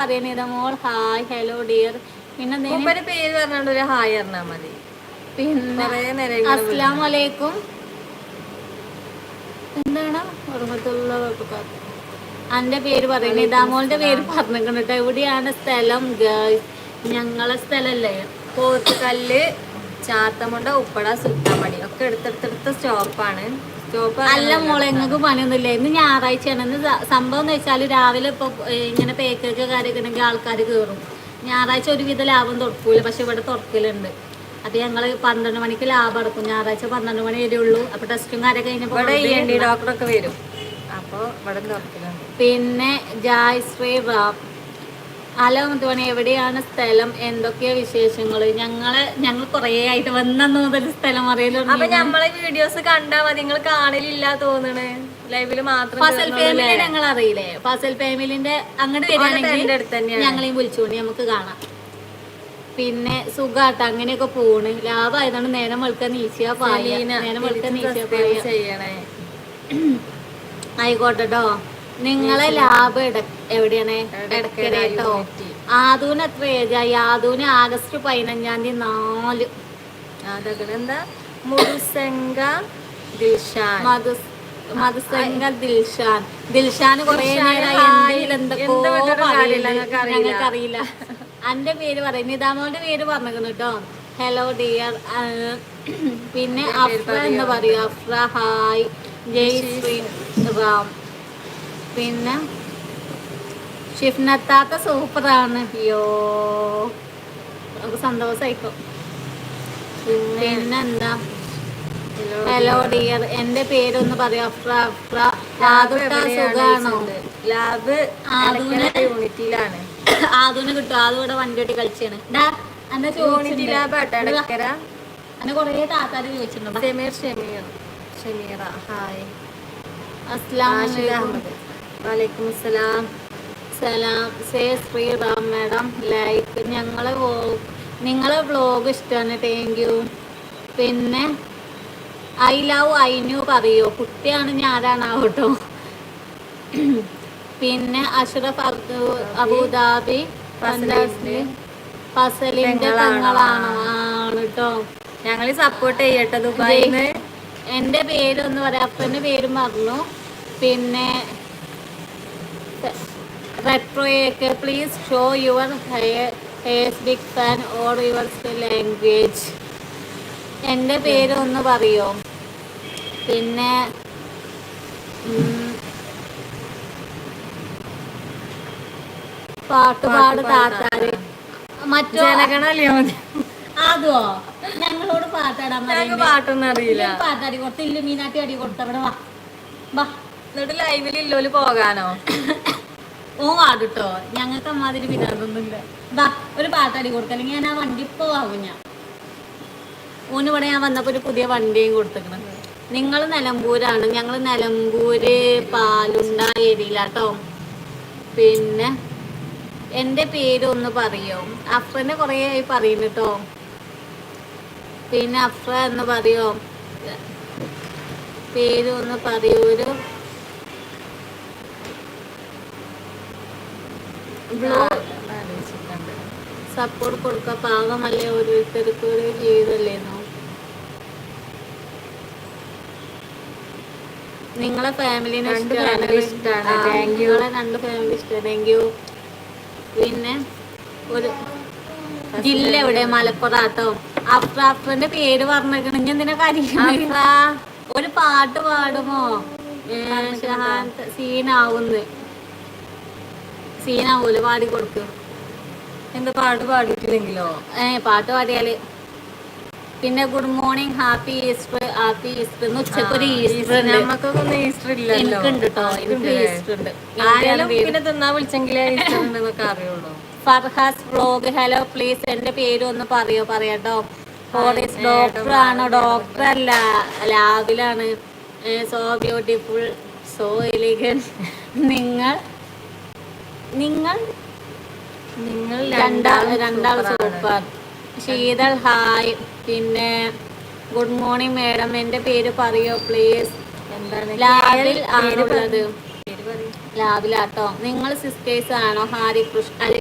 പറയുന്നത് മോൾ hi hello dear. പിന്നെ പേര് പറഞ്ഞോണ്ട് ഒരു ഹായ് പറഞ്ഞാൽ മതി. പിന്നെ അസ്സലാമു അലൈക്കും. എന്താണ് എൻ്റെ പേര് പറയുന്നത് ഇതാമോളുടെ പേര് പറഞ്ഞിട്ട് എവിടെയാണ് സ്ഥലം? ഞങ്ങളെ സ്ഥലല്ലേ പോത്തുകല്ല്, ചാത്തമുണ്ട, ഉപ്പട, സുൽത്താൻമണി ഒക്കെ എടുത്തെടുത്തെടുത്ത സ്റ്റോപ്പാണ്. അല്ല മോളെ നിങ്ങൾക്ക് പണിയൊന്നുമില്ല. ഇന്ന് ഞായറാഴ്ചയാണ്. ഇന്ന് സംഭവം എന്ന് വെച്ചാൽ രാവിലെ ഇപ്പോൾ ഇങ്ങനെ പേക്കൊക്കെ കാര്യമൊക്കെ ഉണ്ടെങ്കിൽ ആൾക്കാർ കയറും. ഞായറാഴ്ച ഒരുവിധ ലാഭം തുറക്കൂല, പക്ഷെ ഇവിടെ തുറക്കലുണ്ട്. അത് ഞങ്ങൾ 12 മണിക്ക് ലാഭം എടുക്കും. ഞായറാഴ്ച 12 മണി വരെ ഉള്ളൂ. അപ്പോൾ ടെസ്റ്റും കാര്യമൊക്കെ കഴിഞ്ഞപ്പോൾ ഡോക്ടറൊക്കെ വരും. അപ്പോൾ ഇവിടെ തുറക്കലുണ്ട്. പിന്നെ ജായ് ശ്രീ റാം. ഹലോ മുത്തുമണി, എവിടെയാണ് സ്ഥലം? എന്തൊക്കെയാ വിശേഷങ്ങൾ? ഞങ്ങൾ കുറേ ആയിട്ട് വന്നു മുതൽ സ്ഥലം അറിയലുണ്ട്. അപ്പൊ നമ്മളെ വീഡിയോസ് കണ്ടാ മതി. നിങ്ങൾ കാണലില്ല തോന്നണേ, ലൈവില് മാത്രം. ഫസൽ ഫാമിലി ഞങ്ങൾ അറിയില്ലേ? ഫസൽ ഫാമിലിന്റെ അങ്ങോട്ട് വരികയാണെങ്കിൽ ഞങ്ങളെയും വിളിച്ചോണ്ടി നമുക്ക് കാണാം. പിന്നെ സുഖാട്ട് അങ്ങനെയൊക്കെ പോണ്. ലാഭമായതാണ്. നേരം വെളുക്കാൻ നീച്ചിയാ പായ, നേരം വെളുക്കാൻ നീച്ചിയാ പായ ചെയ്യണേ. ആയിക്കോട്ടെ കേട്ടോ. നിങ്ങളെ ലാബ് എവിടെയാണ്? എടക്കരട്ടോ. ആദൂന് എത്ര ഏജായി? ആദൂന് ആഗസ്റ്റ് 15 4. എന്താ മധുസംഗ ദിൽഷാൻ. ദിൽഷാന് കൊറേ നേരമായി ഞങ്ങൾക്കറിയില്ല. എന്റെ പേര് പറയും. നിതാമോന്റെ പേര് പറഞ്ഞിരിക്കുന്നു കേട്ടോ. Hello dear. പിന്നെ അഫ്ര എന്ന് പറയൂ. അഫ്ര ഹായ്. ജയ് ശ്രീ റാം. പിന്നെ ഷിഫ്നത്താത്ത സൂപ്പറാണ്. അയ്യോ നമുക്ക് സന്തോഷമായിക്കോ. പിന്നെന്താ? Hello dear. എൻ്റെ പേരൊന്ന് പറയാം. അഫ്ര. അഫ്ര ആദുട്ട സുഖാണോ? ലാബ് യൂണിറ്റിയിലാണ്. ആദൂന് കിട്ടും. ആദൂടെ വണ്ടി ഓട്ടി കളിച്ചാണ്. എന്നെ കൊറേ താത്താര് ചോദിച്ചിട്ടുണ്ട്. ഷമീറ ഹായ്. അസ്സലാമു വലൈക്കും സലാം. Say Shriram madam like. നിങ്ങളെ വ്ലോഗ് ഇഷ്ടമാണ്. Thank you. പിന്നെ ഐ ലവ് ഐനു പറയോ? കുട്ടിയാണ് ഞാനാണാവട്ടോ. പിന്നെ അഷ്റഫ് അബുദാബി ഫസലിന്റെ പെങ്ങളാണോ? ആണ് കേട്ടോ. ഞങ്ങൾ സപ്പോർട്ട് ചെയ്യട്ടെ ദുബായിന്ന്. എൻ്റെ പേരൊന്ന് പറയാം. അപ്പൻ്റെ പേരും പറഞ്ഞു. പിന്നെ റെട്രോയൊക്കെ please show your hairs big fan or your language. എൻ്റെ പേരൊന്ന് പറയോ? പിന്നെ പാട്ടുപാട് താത്താര് മറ്റോ അതോ ഞങ്ങളോട് പാട്ടാടാൻ പാട്ടൊന്നും അറിയില്ല. പാട്ടാടി കൊടുത്ത് ഇല്ലുമീനാട്ടി അടി കൊടുത്തവിടെ വാ വാ. എന്നിട്ട് ലൈവിൽ ഇല്ലോല് പോകാനോ? ഓ ആടുട്ടോ. ഞങ്ങൾക്ക് അമ്മാതിരി വിനോദമൊന്നുമില്ല. വാ ഒരു പാട്ടടി കൊടുക്ക, അല്ലെങ്കിൽ ഞാൻ ആ വണ്ടി ഇപ്പൊ വാങ്ങും. ഓനിവിടെ ഞാൻ വന്നപ്പോ ഒരു പുതിയ വണ്ടിയും കൊടുത്തിക്കണം. നിങ്ങൾ നിലമ്പൂരാണ്. ഞങ്ങൾ നിലമ്പൂര് പാലുണ്ട ഏരിയയിലാട്ടോ. പിന്നെ എൻ്റെ പേര് ഒന്ന് പറയോ? അഫ്രനെ കുറേ ആയി പറയുന്നു കേട്ടോ. പിന്നെ അഫ്ര എന്ന് പറയോ? പേര് ഒന്ന് പറയൂ. ഒരു സപ്പോർട്ട് കൊടുക്ക. പാവമല്ലേ, ഓരോരുത്തർക്ക് ഒരു ജീവിതമല്ലേന്നോ. നിങ്ങളെ ഫാമിലിനെ ഇഷ്ടമാണ്. നിങ്ങളെ 2 ഫാമിലി ഇഷ്ടമാണ്. Thank you. പിന്നെ ഒരു ജില്ല എവിടെ? മലപ്പുറാട്ടോ. അഫ്രാഫിന്റെ പേര് പറഞ്ഞിട്ടുണ്ടെങ്കിൽ എന്തിനാ കാര്യം? ഒരു പാട്ട് പാടുമോ? സീനാവൂല പാടി കൊടുക്കും. എന്താ പാട്ട് പാടിയിട്ടില്ലെങ്കിലോ? പാട്ട് പാടിയാല്. പിന്നെ good morning, happy Easter. Happy Easter. ഉച്ചക്ക് ഒരു ഈസ്റ്റർ. നമുക്കൊന്നും ഈസ്റ്റർ ഇല്ലല്ലോ. എനിക്കുണ്ട് കേട്ടോ. എനിക്ക് ഈസ്റ്റർ ഉണ്ട്. പിന്നെ തിന്നാ വിളിച്ചെങ്കിലേ ഈസ്റ്റർ ഉണ്ടെന്നൊക്കെ അറിയുള്ളൂ. ഫർഹാസ് വ്ലോഗ്. ഹലോ പ്ലീസ് എൻ്റെ പേര് ഒന്ന് പറയാട്ടോ. ഫോറസ്റ്റ് ഡോക്ടർ ആണോ? ഡോക്ടർ അല്ല, ലാബിലാണ്. So beautiful, so elegant. നിങ്ങൾ രണ്ടാൾ സൂപ്പർ. ശീതൾ ഹായ്. പിന്നെ ഗുഡ് മോർണിംഗ് മാഡം. എൻ്റെ പേര് പറയോ പ്ലീസ്. എന്താണ്? ലാബിൽ ആണുള്ളത്. ലാബിലാട്ടോ. നിങ്ങൾ സിസ്റ്റേഴ്സ് ആണോ ഹാരി കൃഷ്ണ?